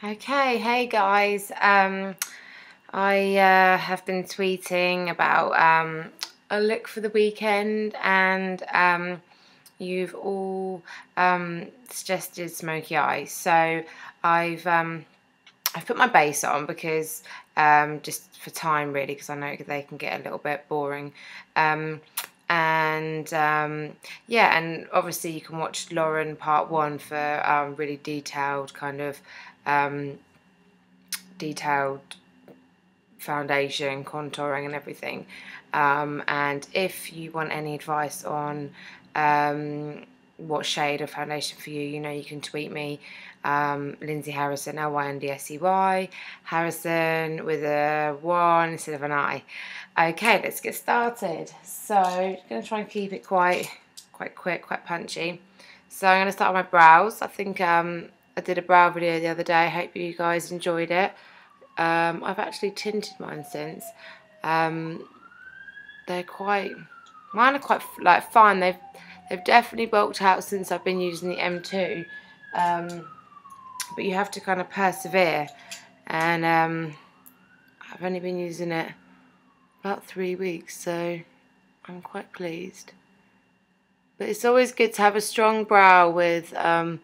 Okay, hey guys. I have been tweeting about a look for the weekend, and you've all suggested smoky eyes. So I've put my base on because just for time really, because I know they can get a little bit boring. Yeah, and obviously you can watch Lauren part 1 for really detailed detailed foundation, contouring and everything. And if you want any advice on what shade of foundation for you, you can tweet me, Lyndsey Harrison, Lyndsey Harrison with a 1 instead of an I. Okay, let's get started. So I'm going to try and keep it quite quick, quite punchy. So I'm going to start with my brows. I think I did a brow video the other day. I hope you guys enjoyed it. I've actually tinted mine since. Mine are quite fine. They've definitely bulked out since I've been using the M2. But you have to kind of persevere, and I've only been using it about 3 weeks, so I'm quite pleased. But it's always good to have a strong brow with a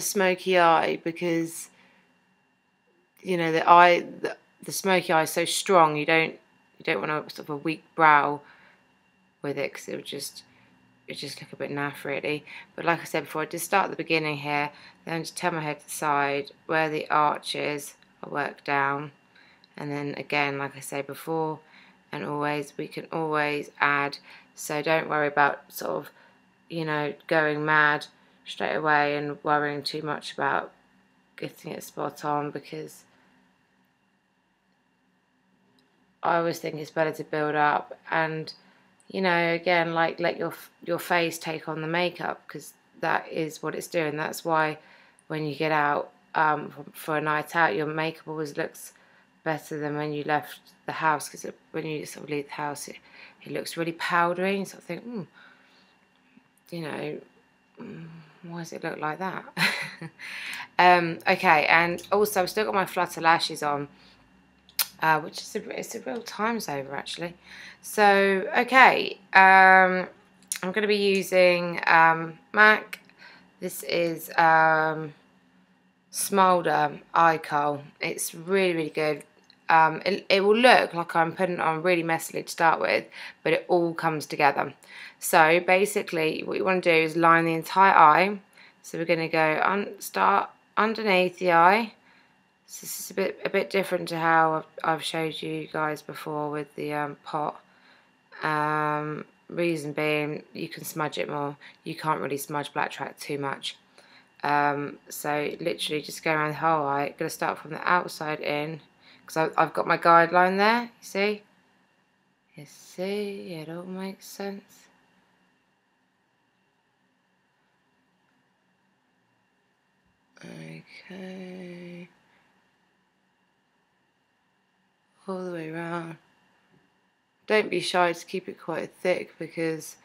smoky eye, because the smoky eye is so strong. You don't want a sort of a weak brow with it, because it would just look a bit naff really. But like I said before, I just start at the beginning here, then just turn my head to the side where the arch is. I work down, and then again, like I said before and always, we can always add. So don't worry about sort of going mad straight away and worrying too much about getting it spot on, because I always think it's better to build up and again, like, let your face take on the makeup, because that is what it's doing. That's why when you get out for a night out, your makeup always looks better than when you left the house, because when you sort of leave the house, it looks really powdery. You sort of think, why does it look like that? Okay, and also I've still got my flutter lashes on, which is it's a real time saver actually. So okay, I'm going to be using MAC. This is Smoulder Eye Kohl. It's really good. It will look like I'm putting it on really messily to start with, but it all comes together. So basically what you want to do is line the entire eye. So we're going to go start underneath the eye. So this is a bit different to how I've showed you guys before with the pot. Reason being, you can smudge it more. You can't really smudge black track too much. So literally just go around the whole eye. I'm going to start from the outside in, because I've got my guideline there. You see? You see? It all makes sense. Okay. All the way around. Don't be shy to keep it quite thick, because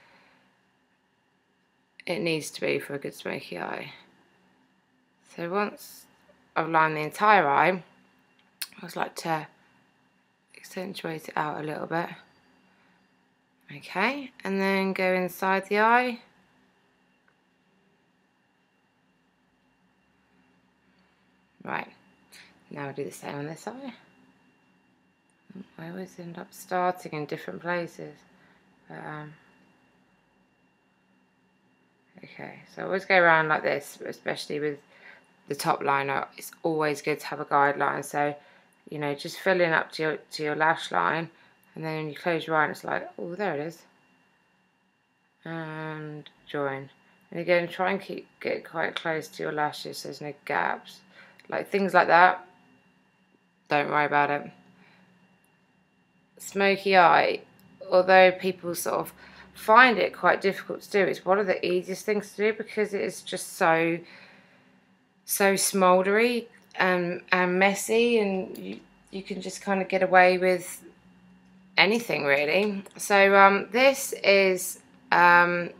it needs to be for a good smoky eye. So once I've lined the entire eye, I just like to accentuate it out a little bit. Okay, and then go inside the eye. Right, now I'll do the same on this eye. I always end up starting in different places. But, okay, so I always go around like this, especially with the top liner. It's always good to have a guideline. So, just filling up to your lash line, and then when you close your eye, and it's like, oh, there it is. And join. And again, try and get quite close to your lashes so there's no gaps. Like things like that, don't worry about it. Smoky eye, although people sort of find it quite difficult to do, it's one of the easiest things to do, because it is just so smouldery and messy, and you can just kind of get away with anything really. So this is greyprint.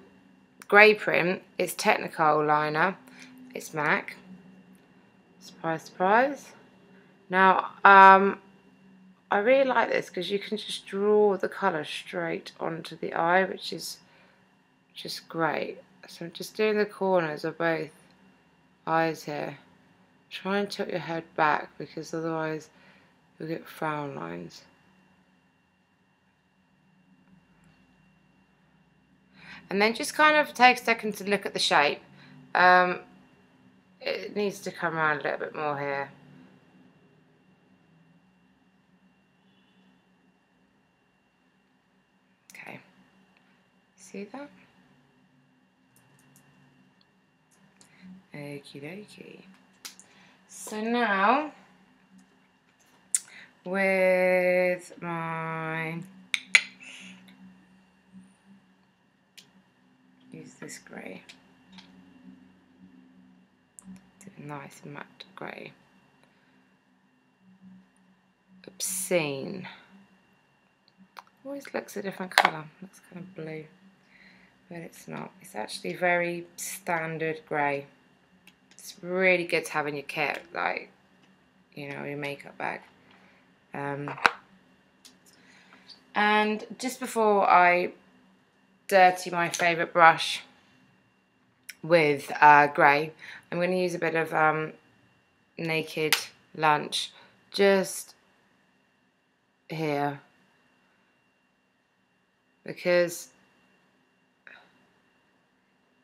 It's technakohl liner. It's MAC. Surprise, surprise. Now, I really like this because you can just draw the colour straight onto the eye, which is just great. So I'm just doing the corners of both eyes here. Try and tilt your head back because otherwise you'll get frown lines. And then just kind of take a second to look at the shape. It needs to come around a little bit more here. Okay, see that? Okie dokie. So now, with my, use this grey, nice matte grey, obscene, always looks a different colour, looks kind of blue, but it's not, it's actually very standard grey. It's really good to have in your kit, like, you know, your makeup bag. And just before I dirty my favourite brush with grey, I'm going to use a bit of Naked Lunch just here, because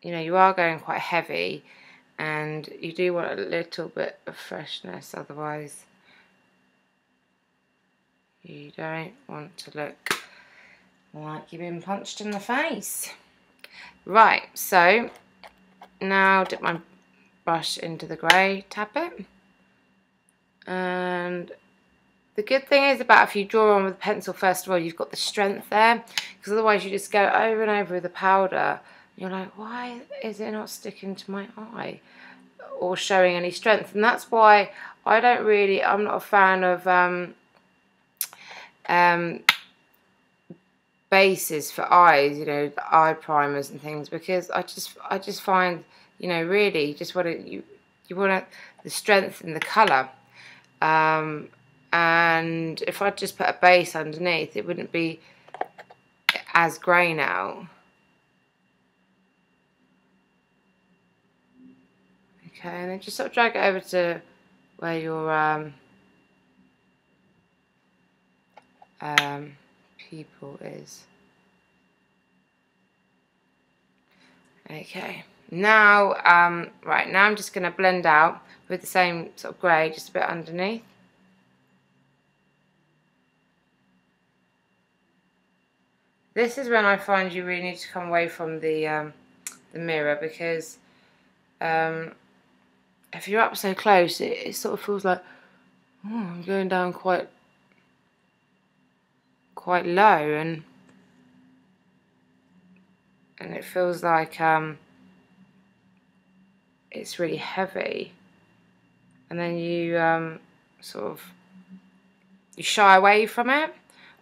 you know you are going quite heavy and you do want a little bit of freshness, otherwise you don't want to look like you've been punched in the face. Right, so now dip my brush into the grey, tap it, and the good thing is about if you draw on with a pencil first of all, you've got the strength there, because otherwise you just go over and over with the powder. You're like, why is it not sticking to my eye or showing any strength? And that's why I'm not a fan of bases for eyes, you know, the eye primers and things, because I just find, you know, really just want to, you want the strength in the colour. And if I just put a base underneath, it wouldn't be as grey now. Okay, and then just sort of drag it over to where your pupil is. Okay, now right, now I'm just going to blend out with the same sort of grey, just a bit underneath. This is when I find you really need to come away from the mirror, because if you're up so close, it sort of feels like, oh, I'm going down quite low, and it feels like it's really heavy, and then you sort of shy away from it,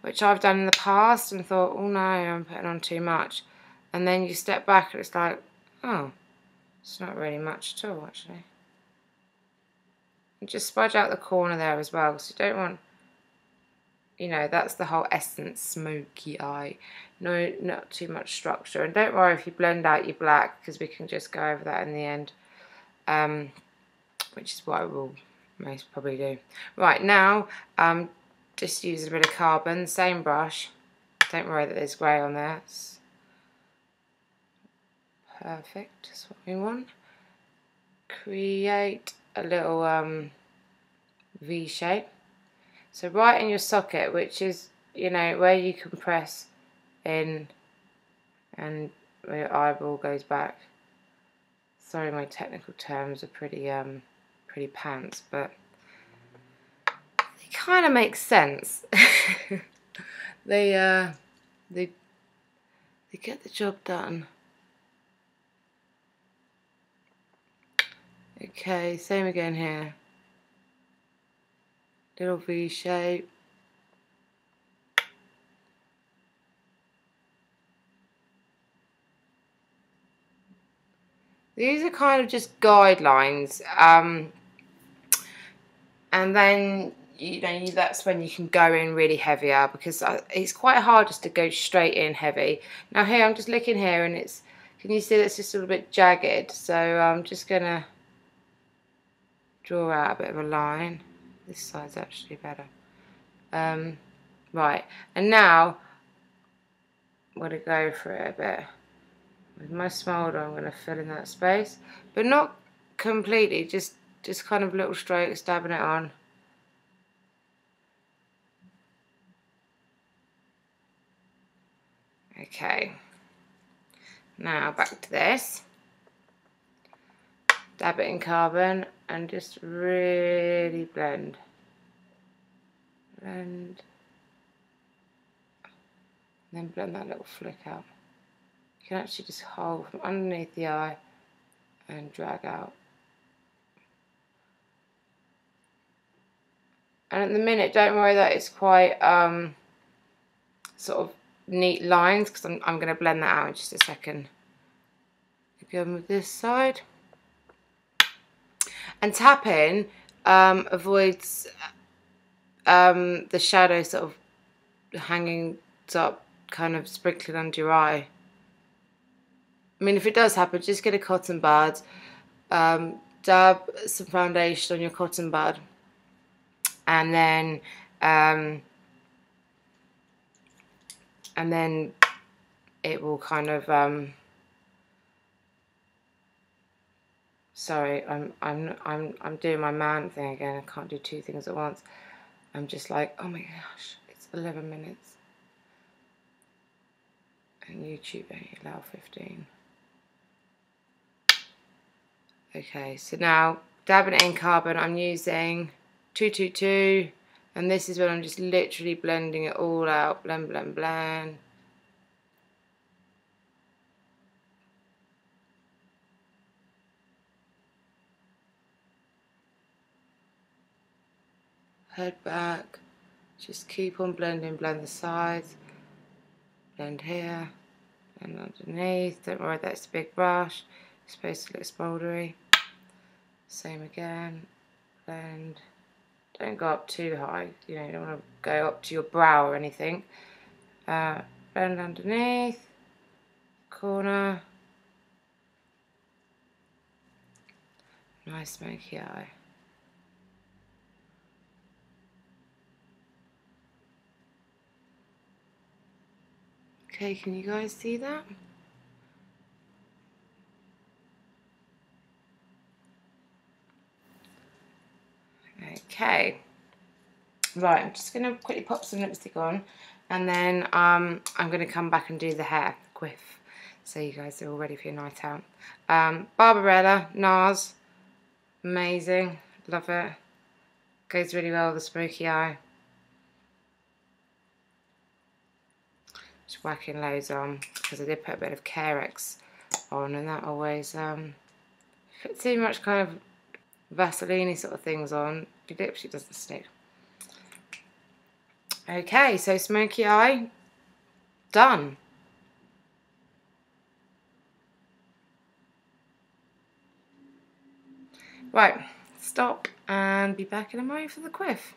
which I've done in the past and thought, oh no, I'm putting on too much, and then you step back and it's like, oh, it's not really much at all actually. And just smudge out the corner there as well, so you don't want, you know, that's the whole essence, smoky eye. No, not too much structure. And don't worry if you blend out your black, because we can just go over that in the end, which is what I will most probably do. Right, now just using a bit of carbon, same brush. Don't worry that there's grey on there. It's perfect, that's what we want. Create a little V shape. So right in your socket, which is, you know, where you can press in and where your eyeball goes back. Sorry, my technical terms are pretty pants, but they kind of make sense. they get the job done. Okay, same again here. Little V shape. These are kind of just guidelines. And then, you know, that's when you can go in really heavier, because it's quite hard just to go straight in heavy. Now here, I'm just looking here and it's, can you see that's just a little bit jagged? So I'm just going to draw out a bit of a line. This side's actually better. Right, and now I'm going to go for it a bit. With my smoulder, I'm going to fill in that space, but not completely, just kind of little strokes, dabbing it on. Okay, now back to this. Dab it in carbon and just really blend. Blend. And then blend that little flick out. You can actually just hold from underneath the eye and drag out. And at the minute, don't worry that it's quite sort of neat lines, because I'm going to blend that out in just a second. Again with this side. And tapping avoids the shadow sort of hanging up, kind of sprinkling under your eye. I mean, if it does happen, just get a cotton bud, dab some foundation on your cotton bud, and then it will kind of sorry, I'm doing my man thing again. I can't do two things at once. I'm just like, oh my gosh, it's 11 minutes. And YouTube only allow 15. Okay, so now dabbing it in carbon, I'm using 222, and this is when I'm just literally blending it all out. Blend, blend, blend. Head back, just keep on blending, blend the sides, blend here, blend underneath. Don't worry, that's a big brush, it's supposed to look smouldery. Same again, blend. Don't go up too high, you know, you don't want to go up to your brow or anything. Blend underneath, corner. Nice smoky eye. Okay, can you guys see that? Okay, right, I'm just going to quickly pop some lipstick on, and then I'm going to come back and do the hair, quiff, so you guys are all ready for your night out. Barberella, Nars, amazing, love it, goes really well with the smoky eye. Just whacking loads on, because I did put a bit of Carex on, and that always, put too much kind of Vaseline sort of things on, your lipstick doesn't stick. Okay, so smoky eye, done. Right, stop and be back in a moment for the quiff.